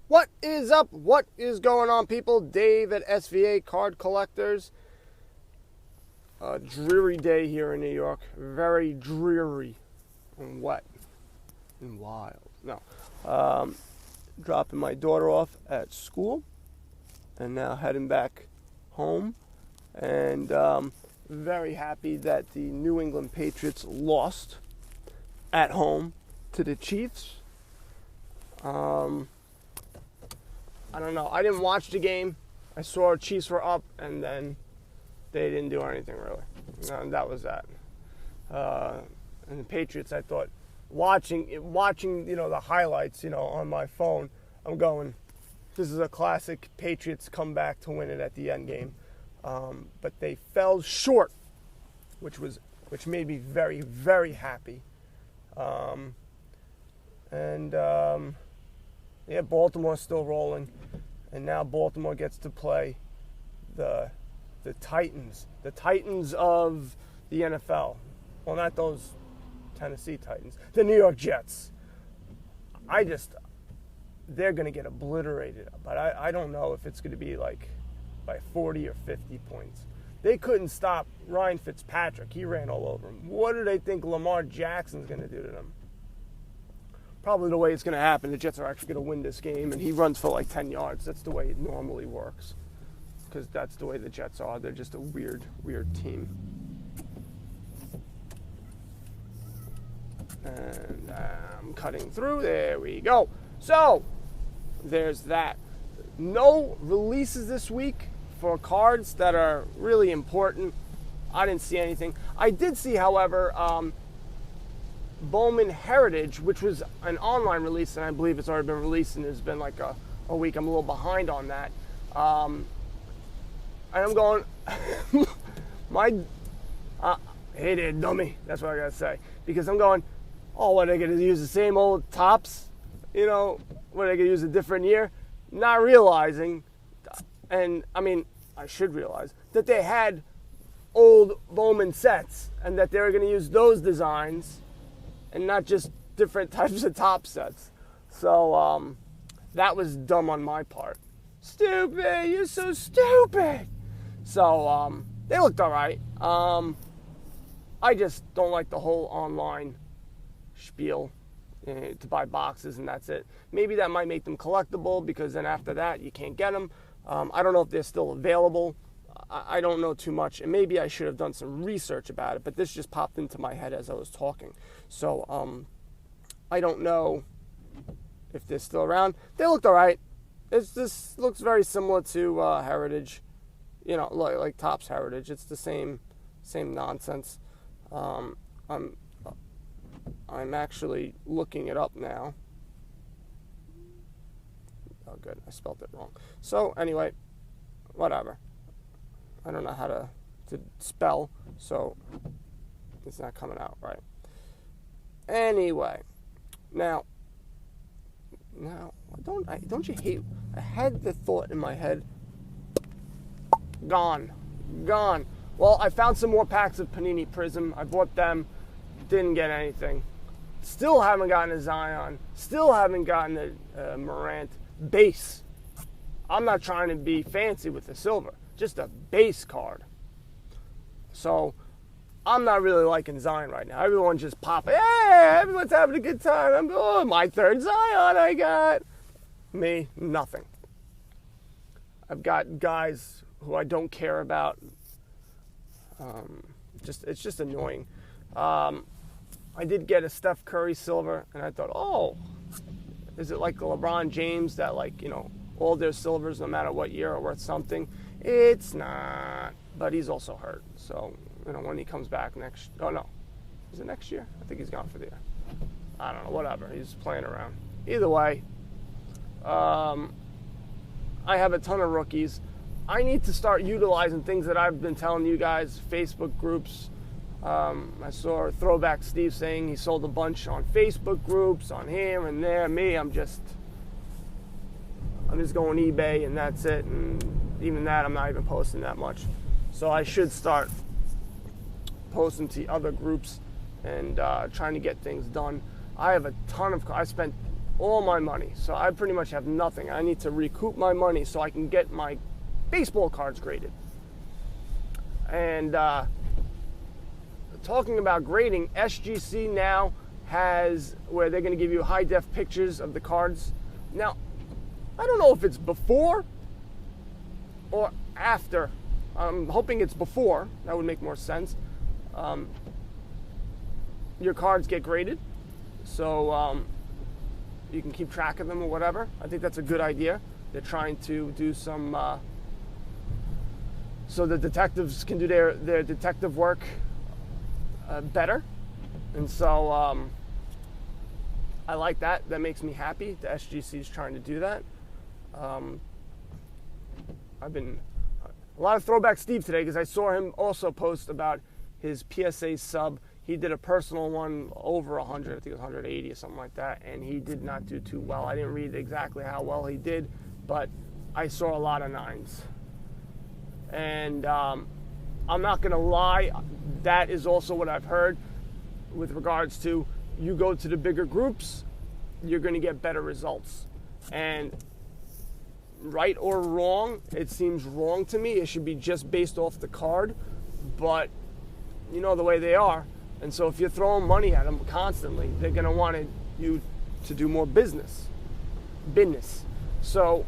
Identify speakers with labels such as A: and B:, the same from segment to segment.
A: What is up? What is going on, people? Dave at SVA Card Collectors. A dreary day here in New York. Very dreary and wet and wild. No. Dropping my daughter off at school and now heading back home. And very happy that the New England Patriots lost at home to the Chiefs. I don't know. I didn't watch the game. I saw Chiefs were up, and then they didn't do anything really. And that was that. And the Patriots, I thought, watching the highlights, on my phone, I'm going, this is a classic Patriots comeback to win it at the end game. But they fell short, which made me very, very happy. Baltimore's still rolling, and now Baltimore gets to play the Titans of the NFL. Well, not those Tennessee Titans, the New York Jets. They're going to get obliterated, but I don't know if it's going to be like by 40 or 50 points. They couldn't stop Ryan Fitzpatrick. He ran all over him. What do they think Lamar Jackson's going to do to them? Probably the way it's going to happen. The Jets are actually going to win this game, and he runs for like 10 yards. That's the way it normally works, because that's the way the Jets are. They're just a weird, weird team. And I'm cutting through. There we go. So, there's that. No releases this week for cards that are really important. I didn't see anything. I did see, however, Bowman Heritage, which was an online release, and I believe it's already been released, and it's been like a week. I'm a little behind on that. And I'm going, hey there, dummy. That's what I got to say. Because I'm going, what, are they going to use the same old tops? What, are they going to use a different year? Not realizing, and I mean, I should realize, that they had old Bowman sets, and that they were going to use those designs and not just different types of top sets. So that was dumb on my part. Stupid, you're so stupid. So they looked all right. I just don't like the whole online spiel to buy boxes and that's it. Maybe that might make them collectible, because then after that you can't get them. I don't know if they're still available. I don't know too much, and maybe I should have done some research about it, but this just popped into my head as I was talking. So I don't know if they're still around. They looked all right. This looks very similar to Heritage, like Topps Heritage. It's the same nonsense. I'm actually looking it up now. Oh, good, I spelled it wrong. So anyway, whatever. I don't know how to spell, so it's not coming out right. Anyway, now, don't you hate? I had the thought in my head. Gone. Well, I found some more packs of Panini Prism. I bought them, didn't get anything. Still haven't gotten a Zion. Still haven't gotten a Morant base. I'm not trying to be fancy with the silver. Just a base card. So I'm not really liking Zion right now. Everyone's just popping. Hey, everyone's having a good time. My third Zion I got. Me, nothing. I've got guys who I don't care about. It's just annoying. I did get a Steph Curry silver, and I thought, is it like the LeBron James that all their silvers, no matter what year, are worth something? It's not, but he's also hurt. So, when he comes back is it next year? I think he's gone for the year. I don't know, whatever. He's playing around. Either way, I have a ton of rookies. I need to start utilizing things that I've been telling you guys, Facebook groups. I saw Throwback Steve saying he sold a bunch on Facebook groups, on here and there. Me, I'm just going eBay and that's it. And even that, I'm not even posting that much. So I should start posting to other groups and trying to get things done. I have a ton of. I spent all my money. So I pretty much have nothing. I need to recoup my money so I can get my baseball cards graded. And talking about grading, SGC now has where they're going to give you high-def pictures of the cards. Now, I don't know if it's before or after. I'm hoping it's before. That would make more sense. Your cards get graded, so you can keep track of them or whatever. I think that's a good idea. They're trying to do some so the detectives can do their detective work better. And so I like that. That makes me happy. The SGC is trying to do that. I've been a lot of Throwback Steve today because I saw him also post about his PSA sub. He did a personal one over 100, I think it was 180 or something like that, and he did not do too well. I didn't read exactly how well he did, but I saw a lot of 9s. And I'm not going to lie, that is also what I've heard with regards to you go to the bigger groups, you're going to get better results. And right or wrong, it seems wrong to me. It should be just based off the card, but you know the way they are. And so if you're throwing money at them constantly, they're going to want you to do more business. So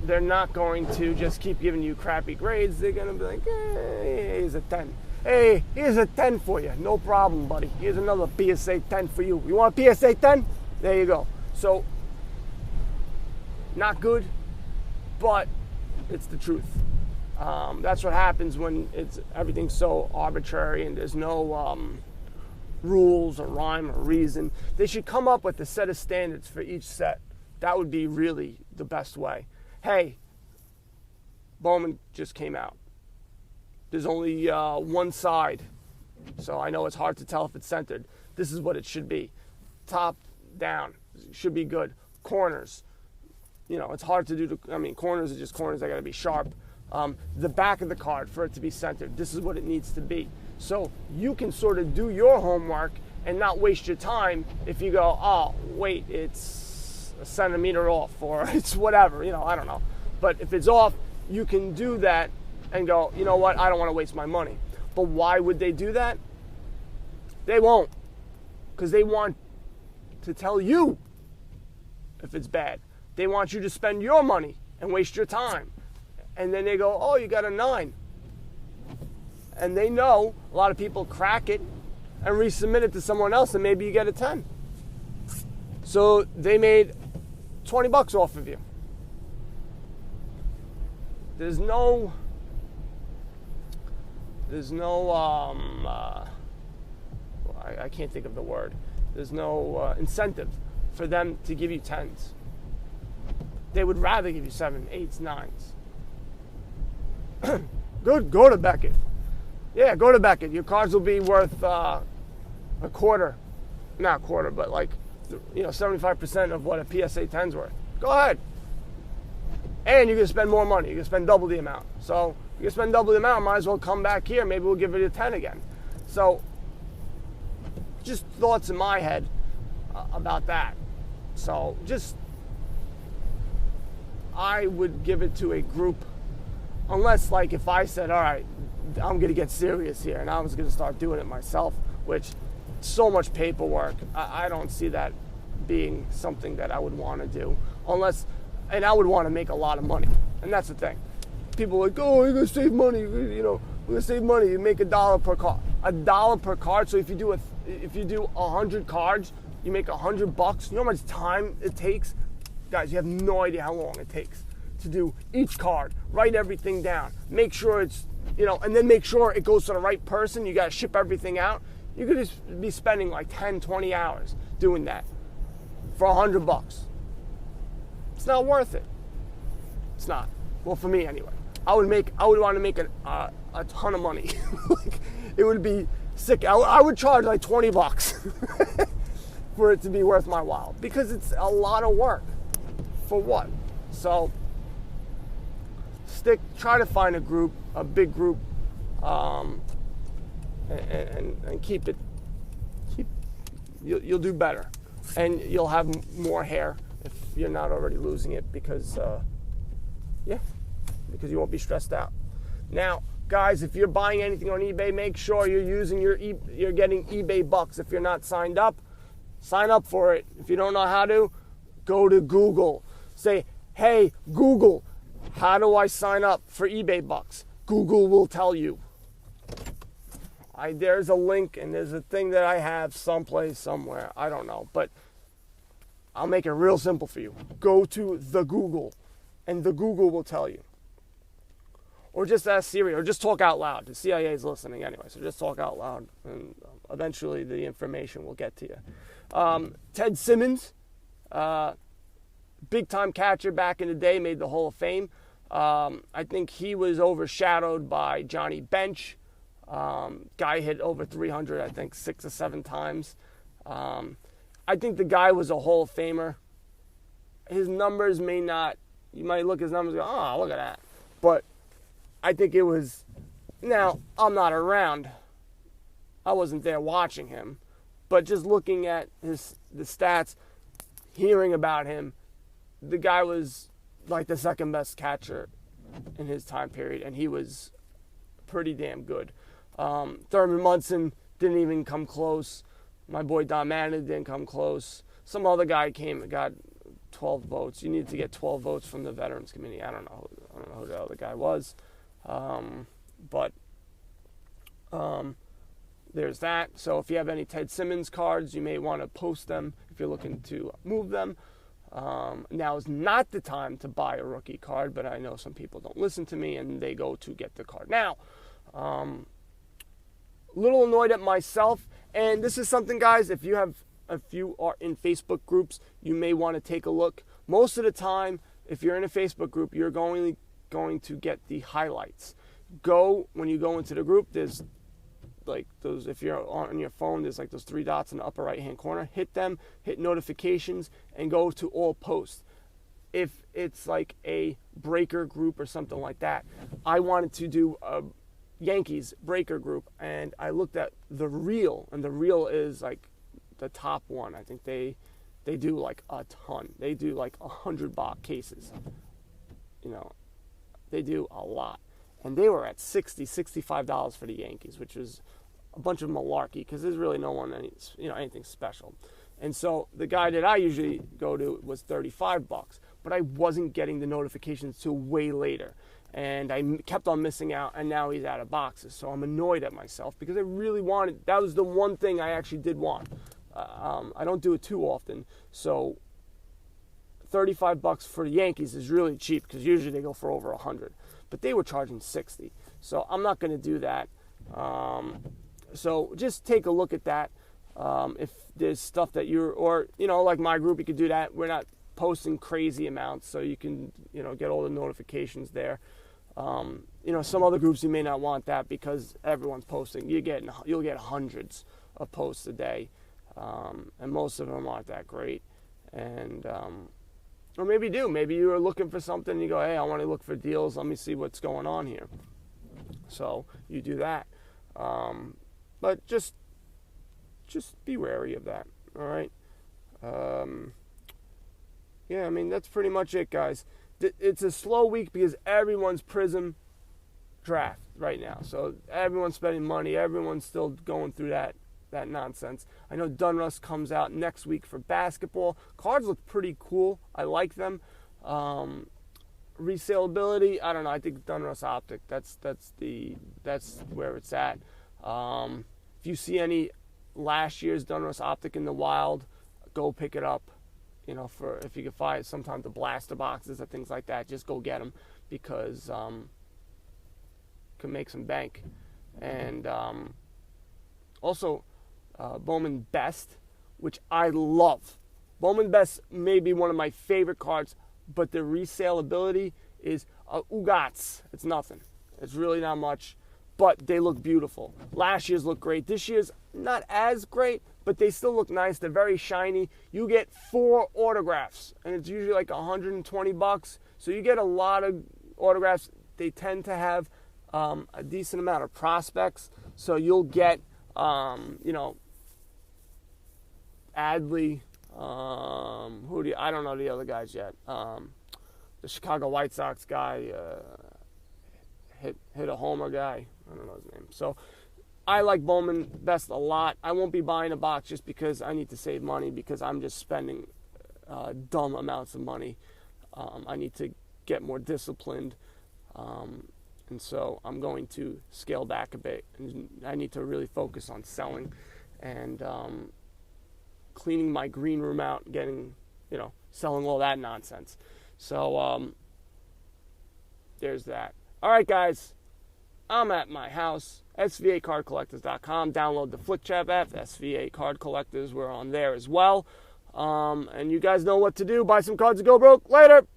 A: they're not going to just keep giving you crappy grades. They're going to be like, hey, here's a 10. Hey, here's a 10 for you. No problem, buddy. Here's another PSA 10 for you. You want a PSA 10? There you go. So, not good, but it's the truth. That's what happens when everything's so arbitrary and there's no rules or rhyme or reason. They should come up with a set of standards for each set. That would be really the best way. Hey, Bowman just came out. There's only one side, so I know it's hard to tell if it's centered. This is what it should be. Top down should be good. Corners, it's hard to do. Corners are just corners. They got to be sharp. The back of the card for it to be centered. This is what it needs to be. So you can sort of do your homework and not waste your time if you go, oh, wait, it's a centimeter off or it's whatever, I don't know. But if it's off, you can do that and go, you know what, I don't want to waste my money. But why would they do that? They won't. Because they want to tell you if it's bad. They want you to spend your money and waste your time. And then they go, oh, you got a 9. And they know a lot of people crack it and resubmit it to someone else and maybe you get a 10. So they made $20 off of you. There's no I can't think of the word. There's no incentive for them to give you 10s. They would rather give you 7, 8s, 9s. Good, go to Beckett. Yeah, go to Beckett. Your cards will be worth a quarter. Not a quarter, but 75% of what a PSA 10's worth. Go ahead. And you're going to spend more money. You're going to spend double the amount. So if you spend double the amount, might as well come back here. Maybe we'll give it a 10 again. So just thoughts in my head about that. So I would give it to a group, unless if I said, all right, I'm going to get serious here and I was going to start doing it myself, which so much paperwork. I don't see that being something that I would want to do and I would want to make a lot of money. And that's the thing. People are like, oh, you're going to save money. We're going to save money. You make $1 per card. $1 per card. So if you do 100 cards, you make $100. You know how much time it takes? Guys, you have no idea how long it takes to do each card. Write everything down. Make sure it's, and then make sure it goes to the right person. You got to ship everything out. You could just be spending 10, 20 hours doing that for $100. It's not worth it. It's not. Well, for me anyway. I would want to make a ton of money. It would be sick. I would charge $20 for it to be worth my while because it's a lot of work. For what? So try to find a big group, and keep you'll do better. and you'll have more hair if you're not already losing it because you won't be stressed out. Now, guys, if you're buying anything on eBay, make sure you're getting eBay bucks. If you're not signed up, sign up for it. If you don't know how to, go to Google. Say, hey, Google, how do I sign up for eBay bucks? Google will tell you. There's a link and there's a thing that I have someplace, somewhere. I don't know, but I'll make it real simple for you. Go to the Google, and the Google will tell you. Or just ask Siri, or just talk out loud. The CIA is listening anyway, so just talk out loud, and eventually the information will get to you. Ted Simmons, big-time catcher back in the day, made the Hall of Fame. I think he was overshadowed by Johnny Bench. Guy hit over 300, I think, 6 or 7 times. I think the guy was a Hall of Famer. His numbers may not, you might look at his numbers and go, oh, look at that. But I think it was, now, I'm not around. I wasn't there watching him. But just looking at the stats, hearing about him, the guy was like the second best catcher in his time period, and he was pretty damn good. Thurman Munson didn't even come close. My boy Don Manning didn't come close. Some other guy came and got 12 votes. You need to get 12 votes from the Veterans Committee. I don't know who the other guy was. But there's that. So if you have any Ted Simmons cards, you may want to post them if you're looking to move them. Now is not the time to buy a rookie card, but I know some people don't listen to me and they go to get the card. Now, a little annoyed at myself, and this is something, guys, if you are in Facebook groups, you may want to take a look. Most of the time, if you're in a Facebook group, you're going to get the highlights. When you go into the group, there's like those, if you're on your phone, there's like those 3 dots in the upper right hand corner. Hit them, hit notifications, and go to all posts. If it's like a breaker group or something like that, I wanted to do a Yankees breaker group, and I looked at the reel, and the reel is like the top one. I think they do like a ton. They do like 100 box cases. They do a lot. And they were at $60, $65 for the Yankees, which was a bunch of malarkey because there's really no one anything special. And so the guy that I usually go to was $35, but I wasn't getting the notifications till way later. And I kept on missing out, and now he's out of boxes. So I'm annoyed at myself because I really wanted, that was the one thing I actually did want. I don't do it too often. So $35 for the Yankees is really cheap because usually they go for over 100. But they were charging 60. So I'm not going to do that. So just take a look at that. If there's stuff that like my group, you could do that. We're not posting crazy amounts, so you can, get all the notifications there. Some other groups you may not want that because everyone's posting. You'll get hundreds of posts a day, and most of them aren't that great. And or maybe you do. Maybe you are looking for something and you go, hey, I want to look for deals. Let me see what's going on here. So you do that. But just be wary of that. All right. Yeah, I mean, that's pretty much it, guys. It's a slow week because everyone's Prism draft right now. So everyone's spending money. Everyone's still going through that nonsense. I know Dunruss comes out next week for basketball. Cards look pretty cool. I like them. Resaleability, I don't know. I think Dunruss Optic, that's where it's at. If you see any last year's Dunruss Optic in the wild, go pick it up. If you can find sometimes the blaster boxes and things like that, just go get them because can make some bank. And also Bowman Best, which I love. Bowman Best may be one of my favorite cards, but the resaleability is ugats. It's nothing. It's really not much, but they look beautiful. Last year's looked great. This year's not as great, but they still look nice. They're very shiny. You get 4 autographs, and it's usually like $120. So you get a lot of autographs. They tend to have a decent amount of prospects. So you'll get, Adley. I don't know the other guys yet. The Chicago White Sox guy, hit a homer guy. I don't know his name. So I like Bowman Best a lot. I won't be buying a box just because I need to save money, because I'm just spending dumb amounts of money. I need to get more disciplined. And so I'm going to scale back a bit. And I need to really focus on selling and cleaning my green room out, getting, selling all that nonsense. So there's that. All right, guys. I'm at my house, svacardcollectors.com. Download the FlickChap app, SVA Card Collectors. We're on there as well. And you guys know what to do. Buy some cards and go broke. Later.